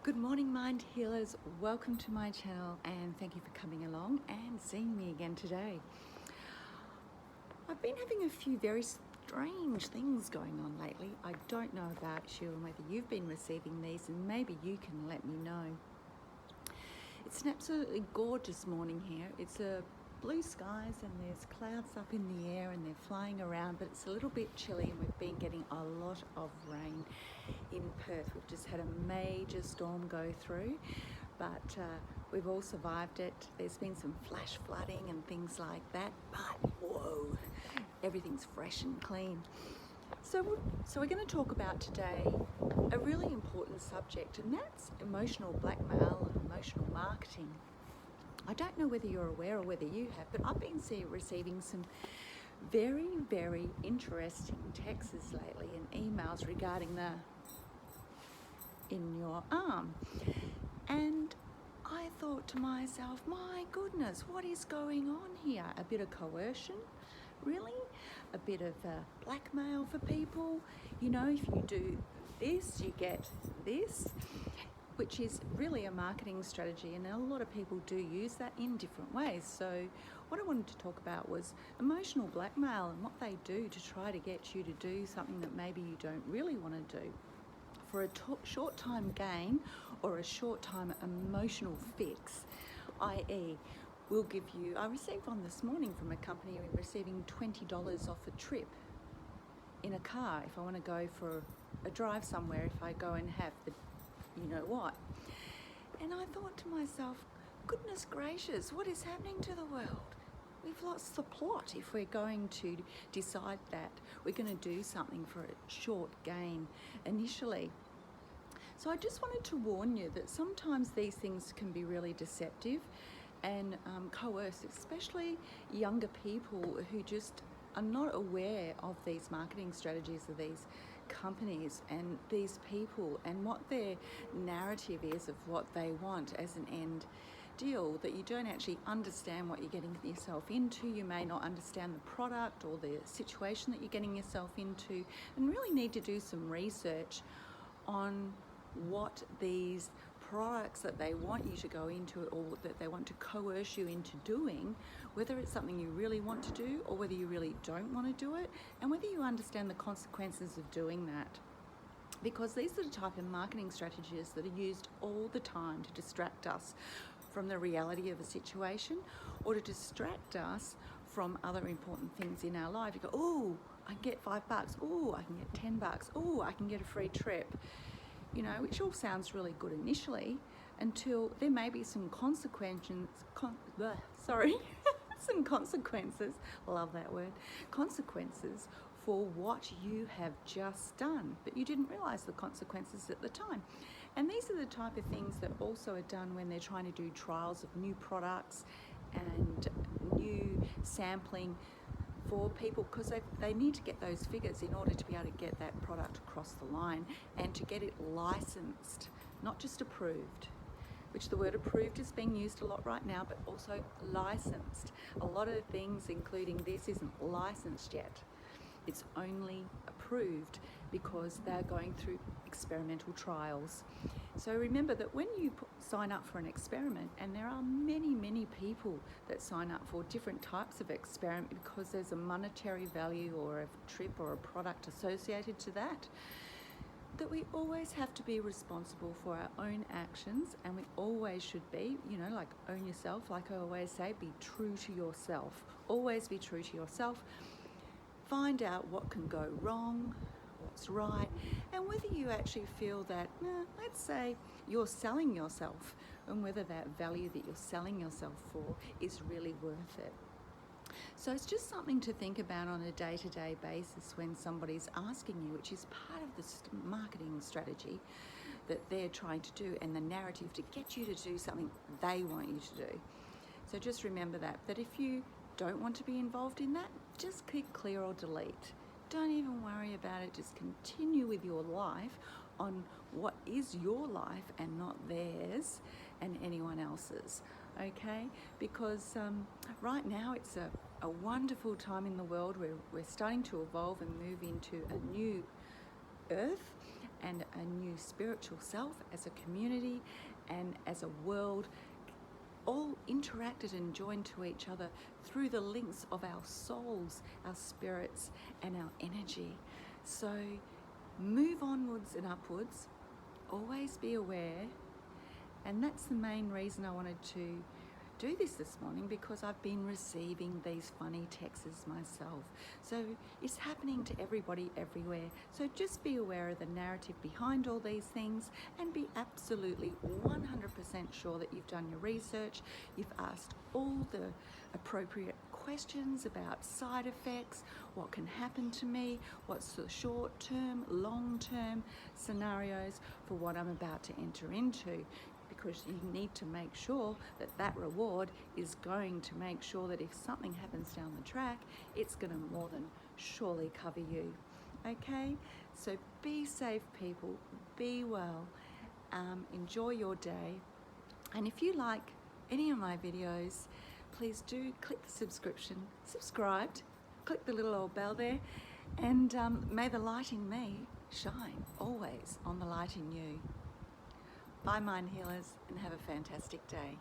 Good morning, mind healers. Welcome to my channel and thank you for coming along and seeing me again today. I've been having a few very strange things going on lately. I don't know about you and whether you've been receiving these, and maybe you can let me know. It's an absolutely gorgeous morning here. It's a blue skies and there's clouds up in the air and they're flying around, but it's a little bit chilly and we've been getting a lot of rain in Perth. We've just had a major storm go through, but we've all survived it. There's been some flash flooding and things like that, but whoa, everything's fresh and clean. So we're going to talk about today a really important subject, and that's emotional blackmail and emotional marketing. I don't know whether you're aware or whether you have, but I've been receiving some very, very interesting texts lately and emails regarding the in your arm. And I thought to myself, my goodness, what is going on here? A bit of coercion, really? A bit of blackmail for people? You know, if you do this, you get this, which is really a marketing strategy, and a lot of people do use that in different ways. So what I wanted to talk about was emotional blackmail and what they do to try to get you to do something that maybe you don't really want to do for a short time gain or a short time emotional fix, i.e. we'll give you, I received one this morning from a company, we're receiving $20 off a trip in a car if I want to go for a drive somewhere, if I go and have the you know what. And I thought to myself, goodness gracious, what is happening to the world? We've lost the plot if we're going to decide that we're going to do something for a short gain initially. So I just wanted to warn you that sometimes these things can be really deceptive and coercive, especially younger people who just are not aware of these marketing strategies of these companies and these people and what their narrative is of what they want as an end deal, that you don't actually understand what you're getting yourself into. You may not understand the product or the situation that you're getting yourself into, and really need to do some research on what these products that they want you to go into or that they want to coerce you into doing, whether it's something you really want to do or whether you really don't want to do it, and whether you understand the consequences of doing that. Because these are the type of marketing strategies that are used all the time to distract us from the reality of a situation or to distract us from other important things in our life. You go, oh, I can get $5. Oh, I can get $10. Oh, I can get a free trip. You know, which all sounds really good initially until there may be some consequences, some consequences, love that word, consequences for what you have just done, but you didn't realize the consequences at the time. And these are the type of things that also are done when they're trying to do trials of new products and new sampling for people, because they need to get those figures in order to be able to get that product across the line and to get it licensed, not just approved, which the word approved is being used a lot right now, but also licensed. A lot of things, including this, isn't licensed yet. It's only approved because they're going through experimental trials. So remember that when you sign up for an experiment, and there are many, many people that sign up for different types of experiment because there's a monetary value or a trip or a product associated to that, that we always have to be responsible for our own actions, and we always should be, you know, like own yourself, like I always say, be true to yourself. Always be true to yourself. Find out what can go wrong, what's right, and whether you actually feel that, let's say you're selling yourself, and whether that value that you're selling yourself for is really worth it. So it's just something to think about on a day-to-day basis when somebody's asking you, which is part of the marketing strategy that they're trying to do, and the narrative to get you to do something they want you to do. So just remember that if you don't want to be involved in that, just click clear or delete. Don't even worry about it. Just continue with your life on what is your life and not theirs and anyone else's, okay? Because right now it's a wonderful time in the world where we're starting to evolve and move into a new earth, and a new spiritual self as a community and as a world, all interacted and joined to each other through the links of our souls, our spirits, and our energy. So move onwards and upwards, always be aware. And that's the main reason I wanted to do this morning, because I've been receiving these funny texts myself. So it's happening to everybody everywhere. So just be aware of the narrative behind all these things and be absolutely 100% sure that you've done your research, you've asked all the appropriate questions about side effects, what can happen to me, what's the short-term, long-term scenarios for what I'm about to enter into. Because you need to make sure that that reward is going to make sure that if something happens down the track, it's going to more than surely cover you. Okay? So be safe, people. Be well. Enjoy your day. And if you like any of my videos, please do click the subscribed, click the little old bell there, and may the light in me shine always on the light in you. Bye, Mind Healers, and have a fantastic day.